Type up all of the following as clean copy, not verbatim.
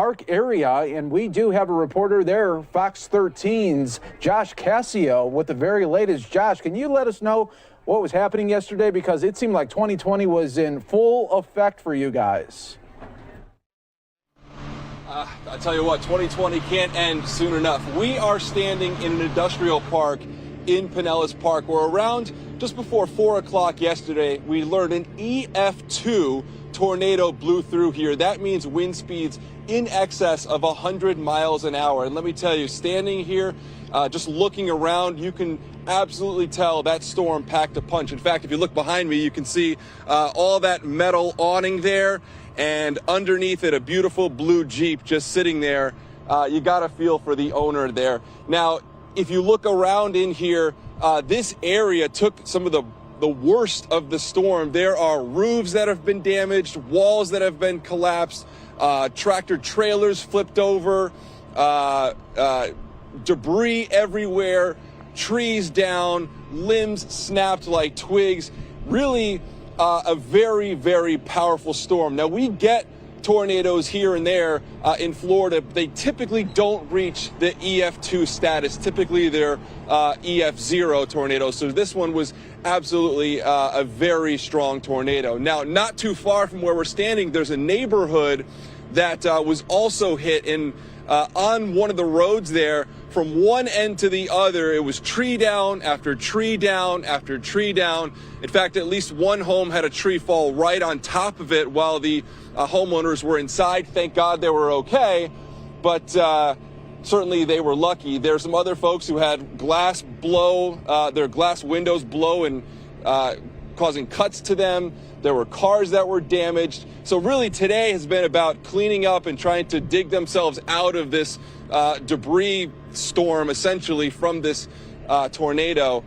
Park area, and we do have a reporter there, Fox 13's Josh Cassio, with the very latest. Josh, can you let us know what was happening yesterday? Because it seemed like 2020 was in full effect for you guys. I tell you what, 2020 can't end soon enough. We are standing in an industrial park in Pinellas Park, where around just before 4 o'clock yesterday, we learned an EF2 tornado blew through here. That means wind speeds in excess of 100 miles an hour. And let me tell you, standing here, just looking around, you can absolutely tell that storm packed a punch. In fact, if you look behind me, you can see all that metal awning there, and underneath it, a beautiful blue Jeep just sitting there. You got to feel for the owner there. Now, if you look around in here, this area took some of the worst of the storm. There are roofs that have been damaged, walls that have been collapsed, tractor trailers flipped over, debris everywhere, trees down, limbs snapped like twigs. Really a very, very powerful storm. Now, we get tornadoes here and there in Florida. They typically don't reach the EF2 status. Typically, they're EF0 tornadoes. So this one was absolutely a very strong tornado. Now, not too far from where we're standing, there's a neighborhood that was also hit in on one of the roads there. From one end to the other, it was tree down after tree down after tree down. In fact, at least one home had a tree fall right on top of it while the homeowners were inside. Thank God they were okay, but certainly they were lucky. There's some other folks who had glass blow, their glass windows blow and causing cuts to them. There were cars that were damaged. So really today has been about cleaning up and trying to dig themselves out of this debris storm, essentially, from this tornado.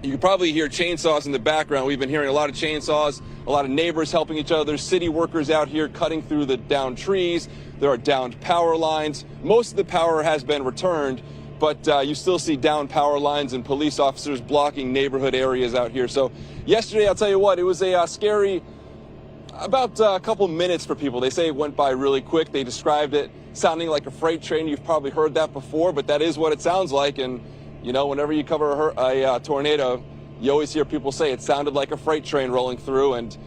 You can probably hear chainsaws in the background. We've been hearing a lot of chainsaws, a lot of neighbors helping each other, city workers out here cutting through the downed trees. There are downed power lines. Most of the power has been returned, but you still see downed power lines and police officers blocking neighborhood areas out here. So yesterday, I'll tell you what, it was a scary, about a couple minutes for people. They say it went by really quick. They described it sounding like a freight train. You've probably heard that before, but that is what it sounds like. And, you know, whenever you cover a tornado, you always hear people say it sounded like a freight train rolling through, and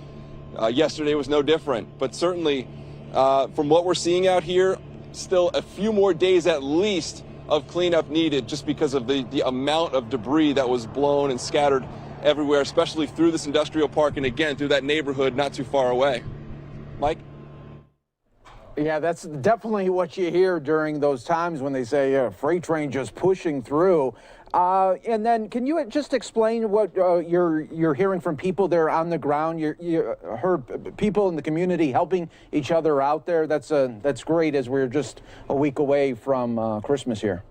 yesterday was no different. But certainly, from what we're seeing out here, still a few more days at least of cleanup needed, just because of the amount of debris that was blown and scattered everywhere, especially through this industrial park and, again, through that neighborhood not too far away. Mike? Yeah, that's definitely what you hear during those times when they say freight train just pushing through. And then can you just explain what you're hearing from people there on the ground? You heard people in the community helping each other out there. That's great, as we're just a week away from Christmas here.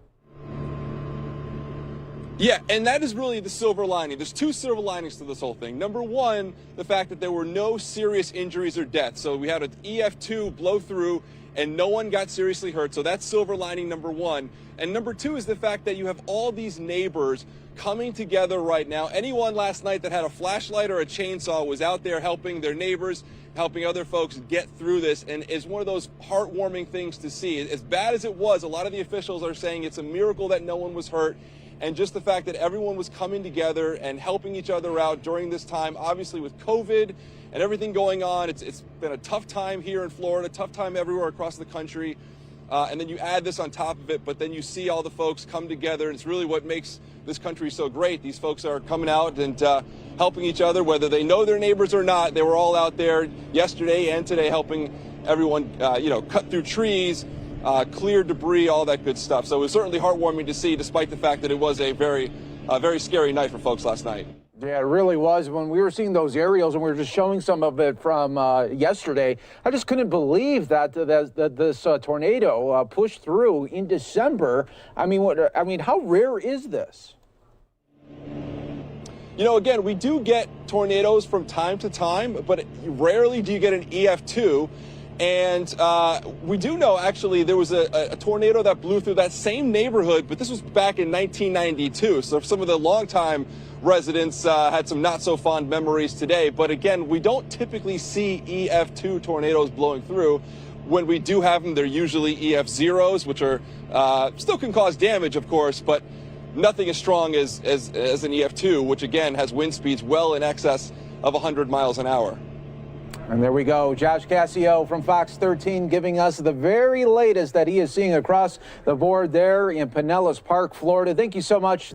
Yeah, and that is really the silver lining. There's two silver linings to this whole thing. Number one, the fact that there were no serious injuries or deaths. So we had an EF2 blow through and no one got seriously hurt. So that's silver lining number one. And number two is the fact that you have all these neighbors coming together right now. Anyone last night that had a flashlight or a chainsaw was out there helping their neighbors, helping other folks get through this, and it's one of those heartwarming things to see. As bad as it was, a lot of the officials are saying it's a miracle that no one was hurt. And just the fact that everyone was coming together and helping each other out during this time, obviously with COVID and everything going on, it's been a tough time here in Florida, tough time everywhere across the country. And then you add this on top of it, but then you see all the folks come together, and it's really what makes this country so great. These folks are coming out and helping each other, whether they know their neighbors or not. They were all out there yesterday and today helping everyone, cut through trees, clear debris, all that good stuff. So it was certainly heartwarming to see, despite the fact that it was a very scary night for folks last night. Yeah, it really was. When we were seeing those aerials and we were just showing some of it from yesterday, I just couldn't believe that this tornado pushed through in December. I mean, how rare is this? You know, again, we do get tornadoes from time to time, but rarely do you get an EF2. And we do know, actually, there was a tornado that blew through that same neighborhood, but this was back in 1992. So some of the longtime residents had some not so fond memories today. But again, we don't typically see EF2 tornadoes blowing through. When we do have them, they're usually EF0s, which are still can cause damage, of course, but nothing as strong as an EF2, which again has wind speeds well in excess of 100 miles an hour. And there we go. Josh Cassio from Fox 13 giving us the very latest that he is seeing across the board there in Pinellas Park, Florida. Thank you so much.